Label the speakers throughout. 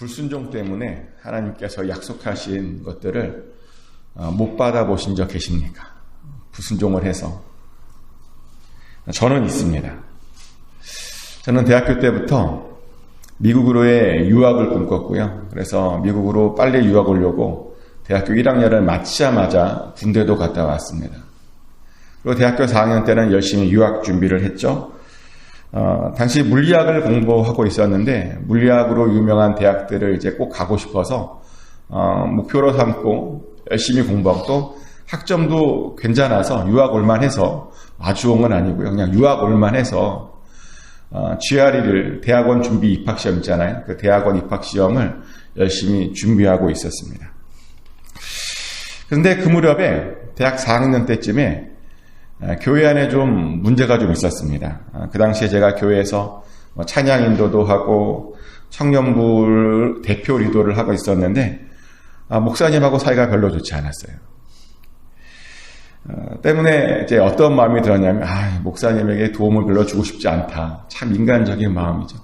Speaker 1: 불순종 때문에 하나님께서 약속하신 것들을 못 받아보신 적 계십니까? 불순종을 해서. 저는 있습니다. 저는 대학교 때부터 미국으로의 유학을 꿈꿨고요. 그래서 미국으로 빨리 유학 오려고 대학교 1학년을 마치자마자 군대도 갔다 왔습니다. 그리고 대학교 4학년 때는 열심히 유학 준비를 했죠. 당시 물리학을 공부하고 있었는데 물리학으로 유명한 대학들을 이제 꼭 가고 싶어서 목표로 삼고 열심히 공부하고 또 학점도 괜찮아서 유학 올만해서 아주 온 건 아니고요. 그냥 유학 올만해서 GRE를 대학원 준비 입학시험 있잖아요. 그 대학원 입학시험을 열심히 준비하고 있었습니다. 그런데 그 무렵에 대학 4학년 때쯤에 교회 안에 좀 문제가 좀 있었습니다. 그 당시에 제가 교회에서 찬양 인도도 하고 청년부 대표 리더를 하고 있었는데 목사님하고 사이가 별로 좋지 않았어요. 때문에 이제 어떤 마음이 들었냐면 목사님에게 도움을 별로 주고 싶지 않다. 참 인간적인 마음이죠.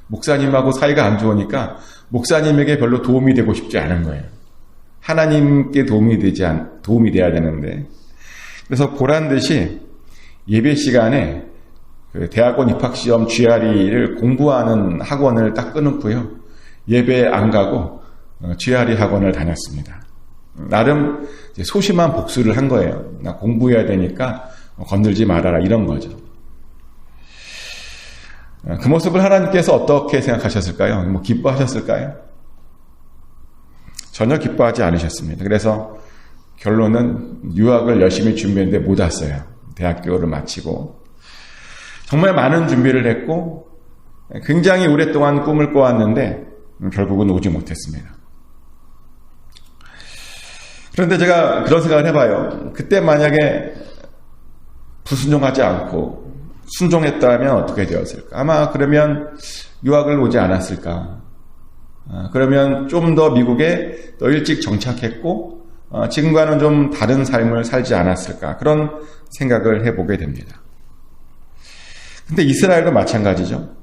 Speaker 1: 목사님하고 사이가 안 좋으니까 목사님에게 별로 도움이 되고 싶지 않은 거예요. 하나님께 도움이 돼야 되는데. 그래서 보란듯이 예배 시간에 그 대학원 입학시험 GRE를 공부하는 학원을 딱 끊었고요. 예배 안 가고 GRE 학원을 다녔습니다. 나름 소심한 복수를 한 거예요. 나 공부해야 되니까 건들지 말아라 이런 거죠. 그 모습을 하나님께서 어떻게 생각하셨을까요? 뭐 기뻐하셨을까요? 전혀 기뻐하지 않으셨습니다. 그래서 결론은 유학을 열심히 준비했는데 못 왔어요. 대학교를 마치고. 정말 많은 준비를 했고 굉장히 오랫동안 꿈을 꿔왔는데 결국은 오지 못했습니다. 그런데 제가 그런 생각을 해봐요. 그때 만약에 불순종하지 않고 순종했다면 어떻게 되었을까? 아마 그러면 유학을 오지 않았을까? 그러면 좀 더 미국에 더 일찍 정착했고 지금과는 좀 다른 삶을 살지 않았을까? 그런 생각을 해보게 됩니다. 근데 이스라엘도 마찬가지죠.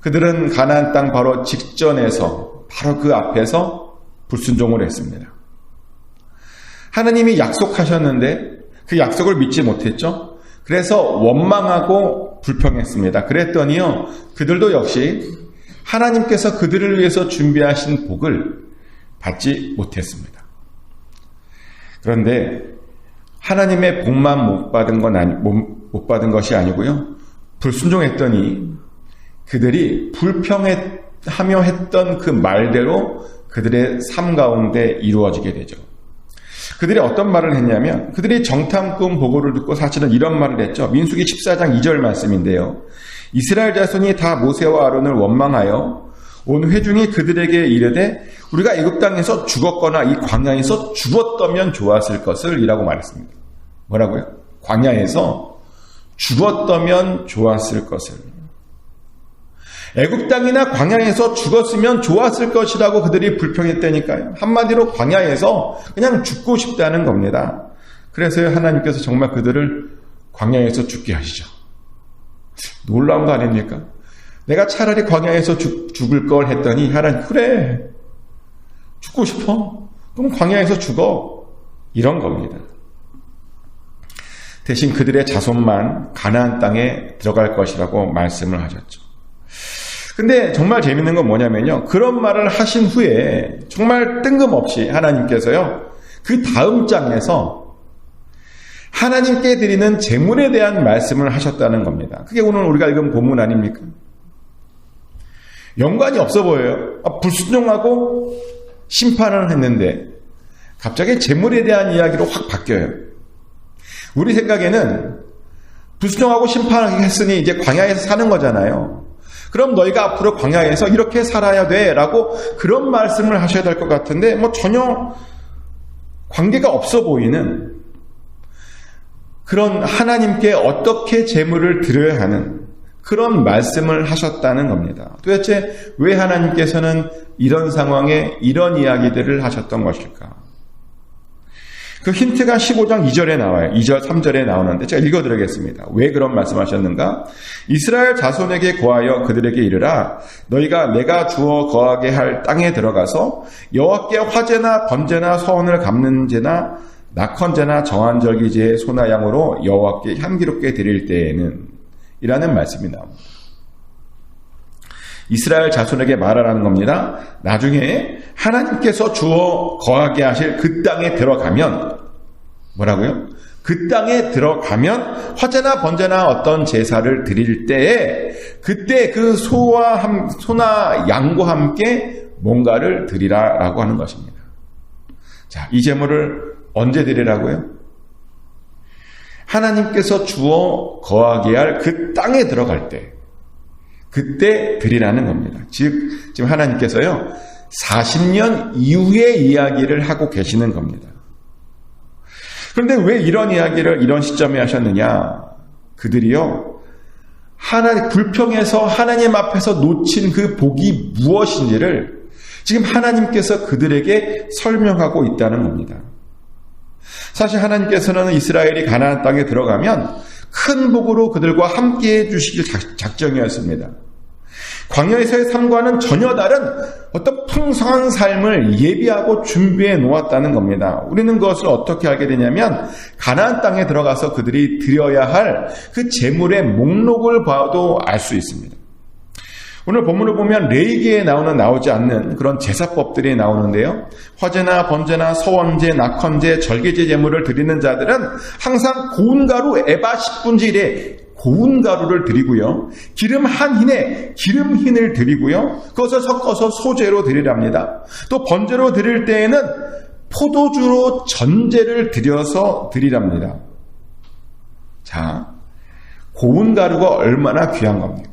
Speaker 1: 그들은 가나안 땅 바로 직전에서 바로 그 앞에서 불순종을 했습니다. 하나님이 약속하셨는데 그 약속을 믿지 못했죠. 그래서 원망하고 불평했습니다. 그랬더니요, 그들도 역시 하나님께서 그들을 위해서 준비하신 복을 받지 못했습니다. 그런데 하나님의 복만 못 받은 것이 아니고요, 불순종했더니 그들이 불평하며 했던 그 말대로 그들의 삶 가운데 이루어지게 되죠. 그들이 어떤 말을 했냐면 그들이 정탐꾼 보고를 듣고 사실은 이런 말을 했죠. 민수기 14장 2절 말씀인데요. 이스라엘 자손이 다 모세와 아론을 원망하여 온 회중이 그들에게 이르되 우리가 애굽 땅에서 죽었거나 이 광야에서 죽었다면 좋았을 것을 이라고 말했습니다. 뭐라고요? 광야에서 죽었다면 좋았을 것을. 애굽 땅이나 광야에서 죽었으면 좋았을 것이라고 그들이 불평했다니까요. 한마디로 광야에서 그냥 죽고 싶다는 겁니다. 그래서 하나님께서 정말 그들을 광야에서 죽게 하시죠. 놀라운 거 아닙니까? 내가 차라리 광야에서 죽을 걸 했더니 하나님, 그래, 죽고 싶어? 그럼 광야에서 죽어. 이런 겁니다. 대신 그들의 자손만 가나안 땅에 들어갈 것이라고 말씀을 하셨죠. 근데 정말 재밌는 건 뭐냐면요, 그런 말을 하신 후에 정말 뜬금없이 하나님께서요, 그 다음 장에서 하나님께 드리는 제물에 대한 말씀을 하셨다는 겁니다. 그게 오늘 우리가 읽은 본문 아닙니까? 연관이 없어 보여요. 불순종하고 심판을 했는데 갑자기 제물에 대한 이야기로 확 바뀌어요. 우리 생각에는 불순종하고 심판을 했으니 이제 광야에서 사는 거잖아요. 그럼 너희가 앞으로 광야에서 이렇게 살아야 돼 라고 그런 말씀을 하셔야 될 것 같은데 전혀 관계가 없어 보이는 그런 하나님께 어떻게 제물을 드려야 하는 그런 말씀을 하셨다는 겁니다. 도대체 왜 하나님께서는 이런 상황에 이런 이야기들을 하셨던 것일까? 그 힌트가 15장 2절에 나와요. 2절, 3절에 나오는데 제가 읽어드리겠습니다. 왜 그런 말씀하셨는가? 이스라엘 자손에게 고하여 그들에게 이르라. 너희가 내가 주어 거하게 할 땅에 들어가서 여호와께 화제나 번제나 서원을 갚는 제나 낙헌제나 정한절기제의 소나 양으로 여호와께 향기롭게 드릴 때에는 이라는 말씀이 나옵니다. 이스라엘 자손에게 말하라는 겁니다. 나중에 하나님께서 주어 거하게 하실 그 땅에 들어가면 뭐라고요? 그 땅에 들어가면 화제나 번제나 어떤 제사를 드릴 때에 그때 그 소나 양과 함께 뭔가를 드리라라고 하는 것입니다. 자, 이 제물을 언제 드리라고요? 하나님께서 주어 거하게 할 그 땅에 들어갈 때 그때 드리라는 겁니다. 즉 지금 하나님께서요 40년 이후의 이야기를 하고 계시는 겁니다. 그런데 왜 이런 이야기를 이런 시점에 하셨느냐? 그들이요 불평해서 하나님 앞에서 놓친 그 복이 무엇인지를 지금 하나님께서 그들에게 설명하고 있다는 겁니다. 사실 하나님께서는 이스라엘이 가나안 땅에 들어가면 큰 복으로 그들과 함께 해주시길 작정이었습니다. 광야에서의 삶과는 전혀 다른 어떤 풍성한 삶을 예비하고 준비해 놓았다는 겁니다. 우리는 그것을 어떻게 알게 되냐면 가나안 땅에 들어가서 그들이 드려야 할 그 제물의 목록을 봐도 알 수 있습니다. 오늘 본문을 보면 레위기에 나오지 않는 그런 제사법들이 나오는데요. 화제나 번제나 서원제, 낙헌제, 절기제 제물을 드리는 자들은 항상 고운 가루 에바 10분의 1에 고운 가루를 드리고요. 기름 한 흰에 기름 흰을 드리고요. 그것을 섞어서 소제로 드리랍니다. 또 번제로 드릴 때에는 포도주로 전제를 드려서 드리랍니다. 자, 고운 가루가 얼마나 귀한 겁니까?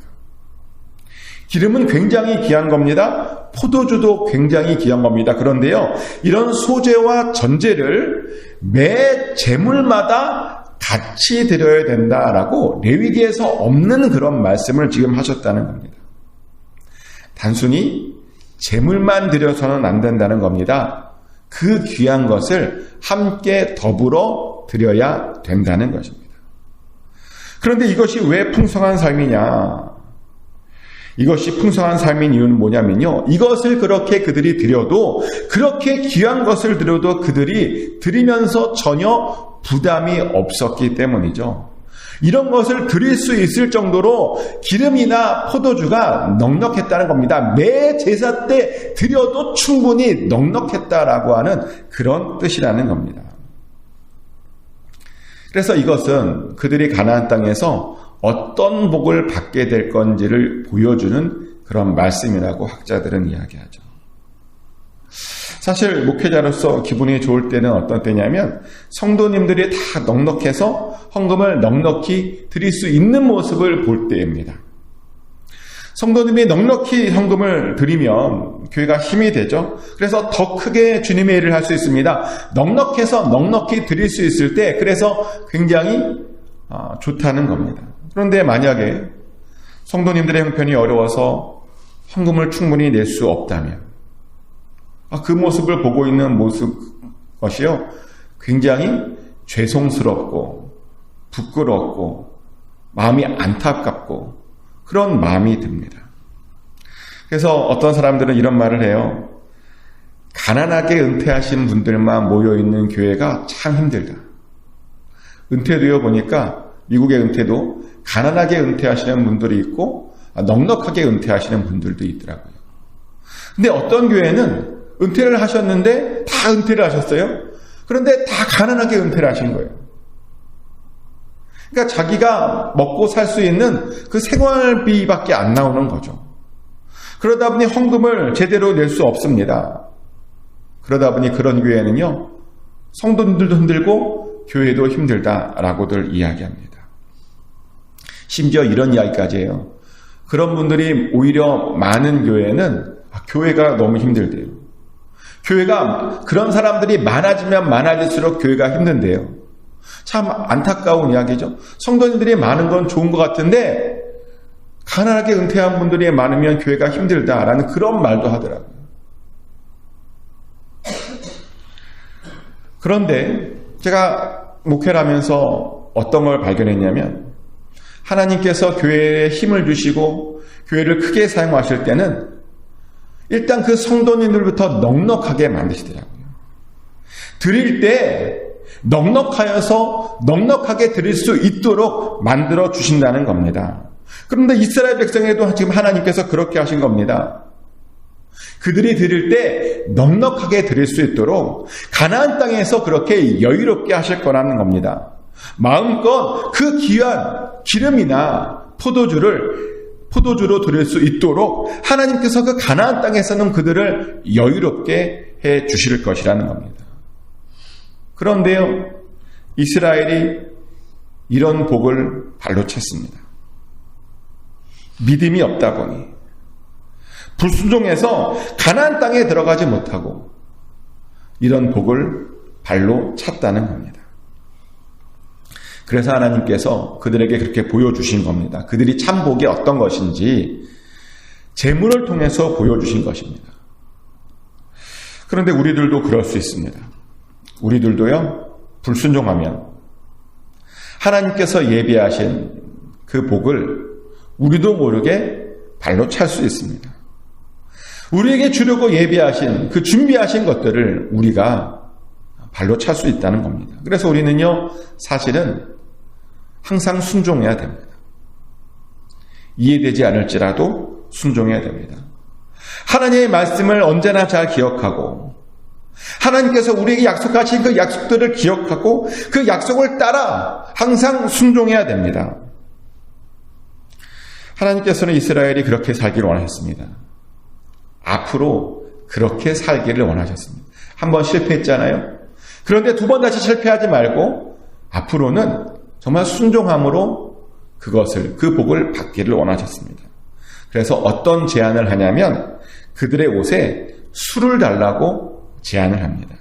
Speaker 1: 기름은 굉장히 귀한 겁니다. 포도주도 굉장히 귀한 겁니다. 그런데요, 이런 소제와 전제를 매 제물마다 같이 드려야 된다라고 레위기에서 없는 그런 말씀을 지금 하셨다는 겁니다. 단순히 제물만 드려서는 안 된다는 겁니다. 그 귀한 것을 함께 더불어 드려야 된다는 것입니다. 그런데 이것이 왜 풍성한 삶이냐? 이것이 풍성한 삶인 이유는 뭐냐면요. 이것을 그렇게 그들이 드려도 그렇게 귀한 것을 드려도 그들이 드리면서 전혀 부담이 없었기 때문이죠. 이런 것을 드릴 수 있을 정도로 기름이나 포도주가 넉넉했다는 겁니다. 매 제사 때 드려도 충분히 넉넉했다라고 하는 그런 뜻이라는 겁니다. 그래서 이것은 그들이 가나안 땅에서 어떤 복을 받게 될 건지를 보여주는 그런 말씀이라고 학자들은 이야기하죠. 사실 목회자로서 기분이 좋을 때는 어떤 때냐면 성도님들이 다 넉넉해서 헌금을 넉넉히 드릴 수 있는 모습을 볼 때입니다. 성도님이 넉넉히 헌금을 드리면 교회가 힘이 되죠. 그래서 더 크게 주님의 일을 할 수 있습니다. 넉넉해서 넉넉히 드릴 수 있을 때 그래서 굉장히 좋다는 겁니다. 그런데 만약에 성도님들의 형편이 어려워서 헌금을 충분히 낼 수 없다면 그 모습을 보고 있는 것이요 굉장히 죄송스럽고 부끄럽고 마음이 안타깝고 그런 마음이 듭니다. 그래서 어떤 사람들은 이런 말을 해요. 가난하게 은퇴하신 분들만 모여있는 교회가 참 힘들다. 은퇴되어 보니까 미국의 은퇴도 가난하게 은퇴하시는 분들이 있고 넉넉하게 은퇴하시는 분들도 있더라고요. 근데 어떤 교회는 은퇴를 하셨는데 다 은퇴를 하셨어요. 그런데 다 가난하게 은퇴를 하신 거예요. 그러니까 자기가 먹고 살 수 있는 그 생활비밖에 안 나오는 거죠. 그러다 보니 헌금을 제대로 낼 수 없습니다. 그러다 보니 그런 교회는요, 성도님들도 힘들고 교회도 힘들다라고들 이야기합니다. 심지어 이런 이야기까지 해요. 그런 분들이 오히려 많은 교회는 교회가 너무 힘들대요. 교회가 그런 사람들이 많아지면 많아질수록 교회가 힘든데요. 참 안타까운 이야기죠. 성도님들이 많은 건 좋은 것 같은데 가난하게 은퇴한 분들이 많으면 교회가 힘들다라는 그런 말도 하더라고요. 그런데 제가 목회를 하면서 어떤 걸 발견했냐면 하나님께서 교회에 힘을 주시고 교회를 크게 사용하실 때는 일단 그 성도님들부터 넉넉하게 만드시더라고요. 드릴 때 넉넉하여서 넉넉하게 드릴 수 있도록 만들어 주신다는 겁니다. 그런데 이스라엘 백성에도 지금 하나님께서 그렇게 하신 겁니다. 그들이 드릴 때 넉넉하게 드릴 수 있도록 가나안 땅에서 그렇게 여유롭게 하실 거라는 겁니다. 마음껏 그 귀한 기름이나 포도주로 드릴 수 있도록 하나님께서 그 가나안 땅에서는 그들을 여유롭게 해 주실 것이라는 겁니다. 그런데요, 이스라엘이 이런 복을 발로 찼습니다. 믿음이 없다 보니 불순종해서 가나안 땅에 들어가지 못하고 이런 복을 발로 찼다는 겁니다. 그래서 하나님께서 그들에게 그렇게 보여주신 겁니다. 그들이 참 복이 어떤 것인지 재물을 통해서 보여주신 것입니다. 그런데 우리들도 그럴 수 있습니다. 우리들도요, 불순종하면 하나님께서 예비하신 그 복을 우리도 모르게 발로 찰 수 있습니다. 우리에게 주려고 예비하신 그 준비하신 것들을 우리가 발로 찰 수 있다는 겁니다. 그래서 우리는요, 사실은 항상 순종해야 됩니다. 이해되지 않을지라도 순종해야 됩니다. 하나님의 말씀을 언제나 잘 기억하고 하나님께서 우리에게 약속하신 그 약속들을 기억하고 그 약속을 따라 항상 순종해야 됩니다. 하나님께서는 이스라엘이 그렇게 살기를 원하셨습니다. 앞으로 그렇게 살기를 원하셨습니다. 한 번 실패했잖아요. 그런데 두 번 다시 실패하지 말고 앞으로는 정말 순종함으로 그 복을 받기를 원하셨습니다. 그래서 어떤 제안을 하냐면 그들의 옷에 술을 달라고 제안을 합니다.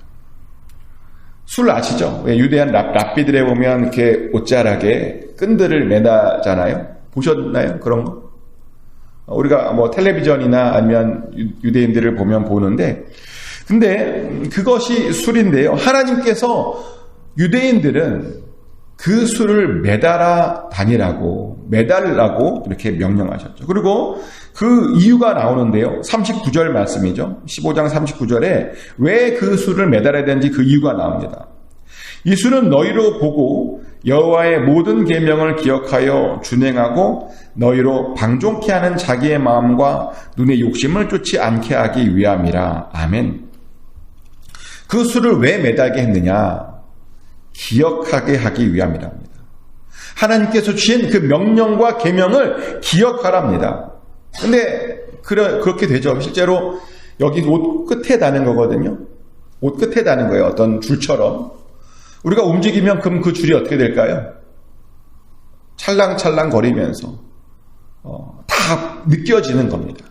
Speaker 1: 술 아시죠? 유대한 랍비들에 보면 이렇게 옷자락에 끈들을 매다잖아요. 보셨나요? 그런 거? 우리가 뭐 텔레비전이나 아니면 유대인들을 보면 보는데, 근데 그것이 술인데요. 하나님께서 유대인들은 그 술을 매달라고 이렇게 명령하셨죠. 그리고 그 이유가 나오는데요. 39절 말씀이죠. 15장 39절에 왜 그 술을 매달아야 되는지 그 이유가 나옵니다. 이 술은 너희로 보고 여호와의 모든 계명을 기억하여 준행하고 너희로 방종케 하는 자기의 마음과 눈의 욕심을 쫓지 않게 하기 위함이라. 아멘. 그 술을 왜 매달게 했느냐? 기억하게 하기 위함이랍니다. 하나님께서 주신 그 명령과 계명을 기억하랍니다. 근데 그렇게 되죠. 실제로 여기 옷 끝에 다는 거거든요. 옷 끝에 다는 거예요. 어떤 줄처럼. 우리가 움직이면 그럼 그 줄이 어떻게 될까요? 찰랑찰랑 거리면서 다 느껴지는 겁니다.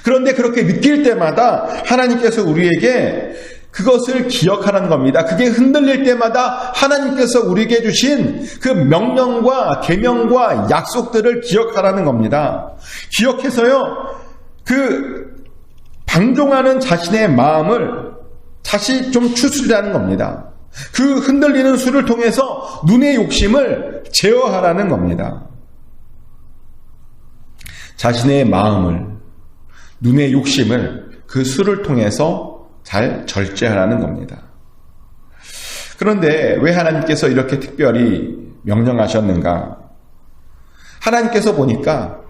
Speaker 1: 그런데 그렇게 느낄 때마다 하나님께서 우리에게 그것을 기억하라는 겁니다. 그게 흔들릴 때마다 하나님께서 우리에게 주신 그 명령과 계명과 약속들을 기억하라는 겁니다. 기억해서요, 그 방종하는 자신의 마음을 다시 좀 추스리라는 겁니다. 그 흔들리는 술을 통해서 눈의 욕심을 제어하라는 겁니다. 자신의 마음을, 눈의 욕심을 그 술을 통해서 잘 절제하라는 겁니다. 그런데 왜 하나님께서 이렇게 특별히 명령하셨는가? 하나님께서 보니까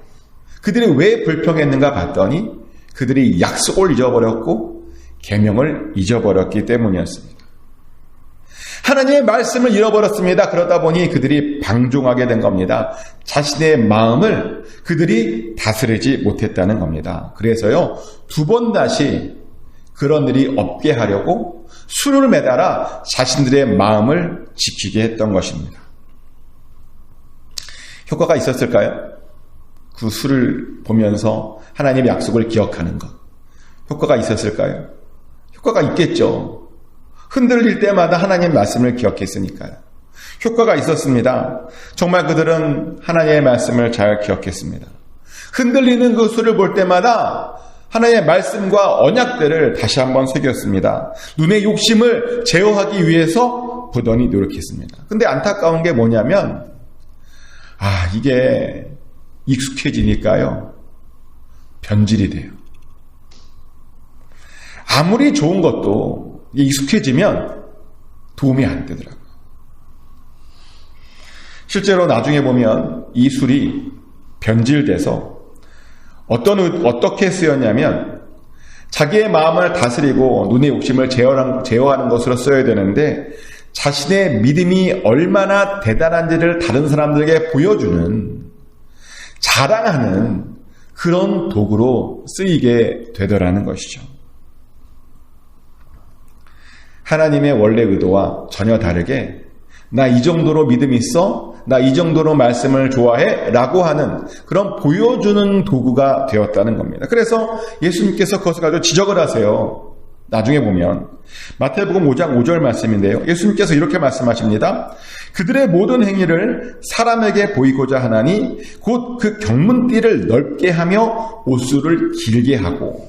Speaker 1: 그들이 왜 불평했는가 봤더니 그들이 약속을 잊어버렸고 계명을 잊어버렸기 때문이었습니다. 하나님의 말씀을 잃어버렸습니다. 그러다 보니 그들이 방종하게 된 겁니다. 자신의 마음을 그들이 다스리지 못했다는 겁니다. 그래서요, 두 번 다시 그런 일이 없게 하려고 술을 매달아 자신들의 마음을 지키게 했던 것입니다. 효과가 있었을까요? 그 술을 보면서 하나님의 약속을 기억하는 것. 효과가 있었을까요? 효과가 있겠죠. 흔들릴 때마다 하나님의 말씀을 기억했으니까요. 효과가 있었습니다. 정말 그들은 하나님의 말씀을 잘 기억했습니다. 흔들리는 그 술을 볼 때마다 하나님의 말씀과 언약들을 다시 한번 새겼습니다. 눈의 욕심을 제어하기 위해서 부단히 노력했습니다. 근데 안타까운 게 뭐냐면 이게 익숙해지니까요 변질이 돼요. 아무리 좋은 것도 익숙해지면 도움이 안 되더라고요. 실제로 나중에 보면 이 술이 변질돼서 어떻게 쓰였냐면 자기의 마음을 다스리고 눈의 욕심을 제어하는 것으로 써야 되는데 자신의 믿음이 얼마나 대단한지를 다른 사람들에게 보여주는, 자랑하는 그런 도구로 쓰이게 되더라는 것이죠. 하나님의 원래 의도와 전혀 다르게 나 이 정도로 믿음 있어? 나 이 정도로 말씀을 좋아해? 라고 하는 그런 보여주는 도구가 되었다는 겁니다. 그래서 예수님께서 그것을 가지고 지적을 하세요. 나중에 보면 마태복음 5장 5절 말씀인데요. 예수님께서 이렇게 말씀하십니다. 그들의 모든 행위를 사람에게 보이고자 하나니 곧 그 경문띠를 넓게 하며 옷수를 길게 하고.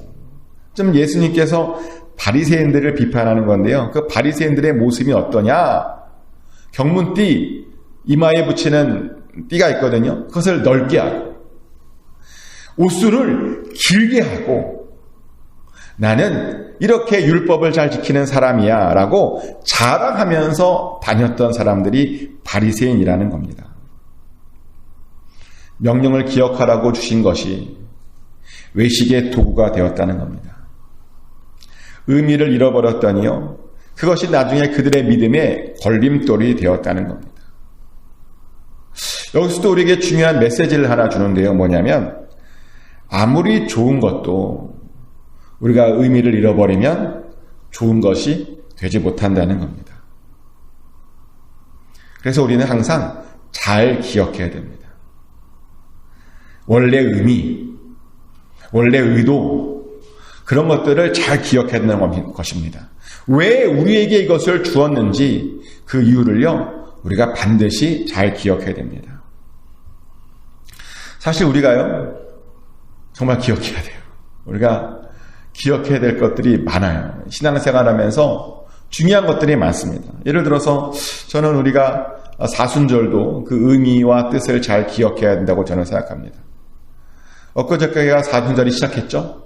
Speaker 1: 좀 예수님께서 바리새인들을 비판하는 건데요. 그 바리새인들의 모습이 어떠냐? 경문띠, 이마에 붙이는 띠가 있거든요. 그것을 넓게 하고 옷수를 길게 하고 나는 이렇게 율법을 잘 지키는 사람이야 라고 자랑하면서 다녔던 사람들이 바리새인이라는 겁니다. 명령을 기억하라고 주신 것이 외식의 도구가 되었다는 겁니다. 의미를 잃어버렸더니요. 그것이 나중에 그들의 믿음의 걸림돌이 되었다는 겁니다. 여기서도 우리에게 중요한 메시지를 하나 주는데요. 뭐냐면 아무리 좋은 것도 우리가 의미를 잃어버리면 좋은 것이 되지 못한다는 겁니다. 그래서 우리는 항상 잘 기억해야 됩니다. 원래 의미, 원래 의도, 그런 것들을 잘 기억해야 되는 것입니다. 왜 우리에게 이것을 주었는지 그 이유를요, 우리가 반드시 잘 기억해야 됩니다. 사실 우리가요, 정말 기억해야 돼요. 우리가 기억해야 될 것들이 많아요. 신앙생활하면서 중요한 것들이 많습니다. 예를 들어서 저는 우리가 사순절도 그 의미와 뜻을 잘 기억해야 된다고 저는 생각합니다. 엊그저께가 사순절이 시작했죠?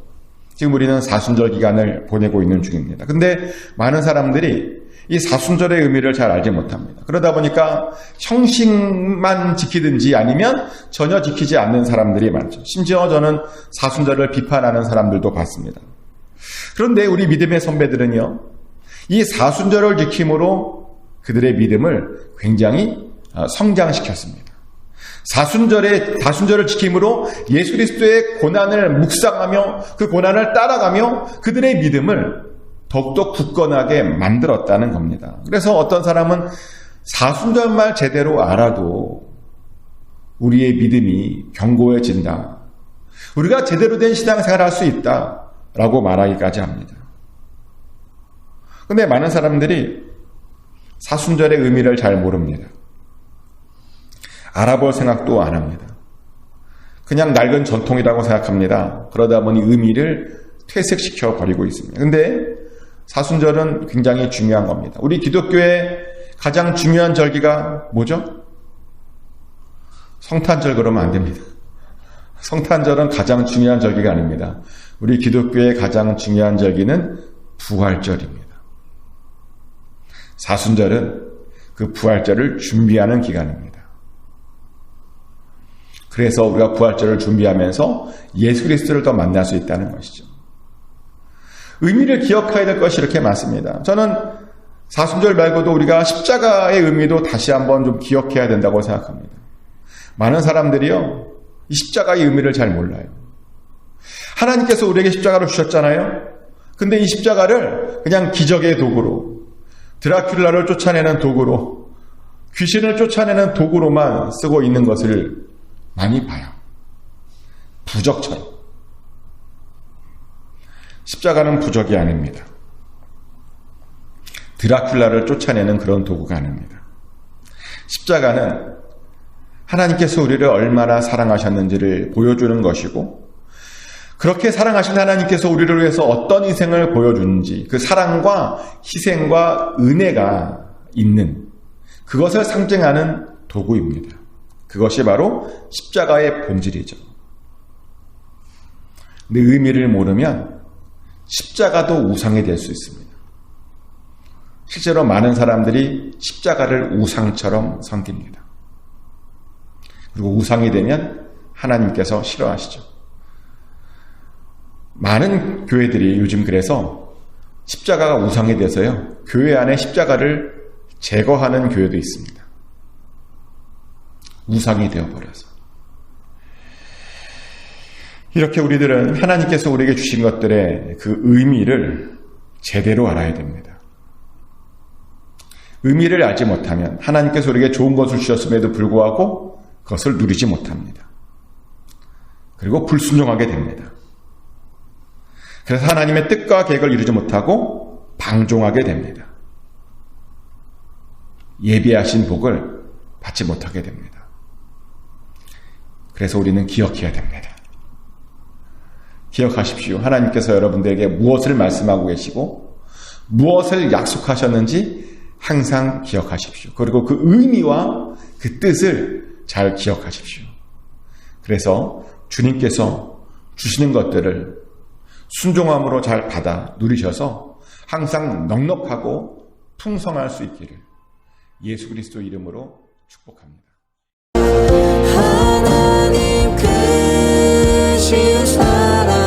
Speaker 1: 지금 우리는 사순절 기간을 보내고 있는 중입니다. 근데 많은 사람들이 이 사순절의 의미를 잘 알지 못합니다. 그러다 보니까 형식만 지키든지 아니면 전혀 지키지 않는 사람들이 많죠. 심지어 저는 사순절을 비판하는 사람들도 봤습니다. 그런데 우리 믿음의 선배들은요, 이 사순절을 지킴으로 그들의 믿음을 굉장히 성장시켰습니다. 사순절을 지킴으로 예수 그리스도의 고난을 묵상하며 그 고난을 따라가며 그들의 믿음을 더욱더 굳건하게 만들었다는 겁니다. 그래서 어떤 사람은 사순절만 제대로 알아도 우리의 믿음이 견고해진다. 우리가 제대로 된 신앙생활을 할 수 있다라고 말하기까지 합니다. 그런데 많은 사람들이 사순절의 의미를 잘 모릅니다. 알아볼 생각도 안 합니다. 그냥 낡은 전통이라고 생각합니다. 그러다 보니 의미를 퇴색시켜 버리고 있습니다. 그런데 사순절은 굉장히 중요한 겁니다. 우리 기독교의 가장 중요한 절기가 뭐죠? 성탄절 그러면 안 됩니다. 성탄절은 가장 중요한 절기가 아닙니다. 우리 기독교의 가장 중요한 절기는 부활절입니다. 사순절은 그 부활절을 준비하는 기간입니다. 그래서 우리가 부활절을 준비하면서 예수 그리스도를 더 만날 수 있다는 것이죠. 의미를 기억해야 될 것이 이렇게 많습니다. 저는 사순절 말고도 우리가 십자가의 의미도 다시 한번 좀 기억해야 된다고 생각합니다. 많은 사람들이요, 이 십자가의 의미를 잘 몰라요. 하나님께서 우리에게 십자가를 주셨잖아요. 근데 이 십자가를 그냥 기적의 도구로, 드라큘라를 쫓아내는 도구로, 귀신을 쫓아내는 도구로만 쓰고 있는 것을 많이 봐요. 부적처럼. 십자가는 부적이 아닙니다. 드라큘라를 쫓아내는 그런 도구가 아닙니다. 십자가는 하나님께서 우리를 얼마나 사랑하셨는지를 보여주는 것이고, 그렇게 사랑하신 하나님께서 우리를 위해서 어떤 희생을 보여주는지, 그 사랑과 희생과 은혜가 있는 그것을 상징하는 도구입니다. 그것이 바로 십자가의 본질이죠. 근데 의미를 모르면 십자가도 우상이 될 수 있습니다. 실제로 많은 사람들이 십자가를 우상처럼 섬깁니다. 그리고 우상이 되면 하나님께서 싫어하시죠. 많은 교회들이 요즘 그래서 십자가가 우상이 돼서요, 교회 안에 십자가를 제거하는 교회도 있습니다. 우상이 되어버려서. 이렇게 우리들은 하나님께서 우리에게 주신 것들의 그 의미를 제대로 알아야 됩니다. 의미를 알지 못하면 하나님께서 우리에게 좋은 것을 주셨음에도 불구하고 그것을 누리지 못합니다. 그리고 불순종하게 됩니다. 그래서 하나님의 뜻과 계획을 이루지 못하고 방종하게 됩니다. 예비하신 복을 받지 못하게 됩니다. 그래서 우리는 기억해야 됩니다. 기억하십시오. 하나님께서 여러분들에게 무엇을 말씀하고 계시고 무엇을 약속하셨는지 항상 기억하십시오. 그리고 그 의미와 그 뜻을 잘 기억하십시오. 그래서 주님께서 주시는 것들을 순종함으로 잘 받아 누리셔서 항상 넉넉하고 풍성할 수 있기를 예수 그리스도 이름으로 축복합니다.
Speaker 2: 하나님 크신 사랑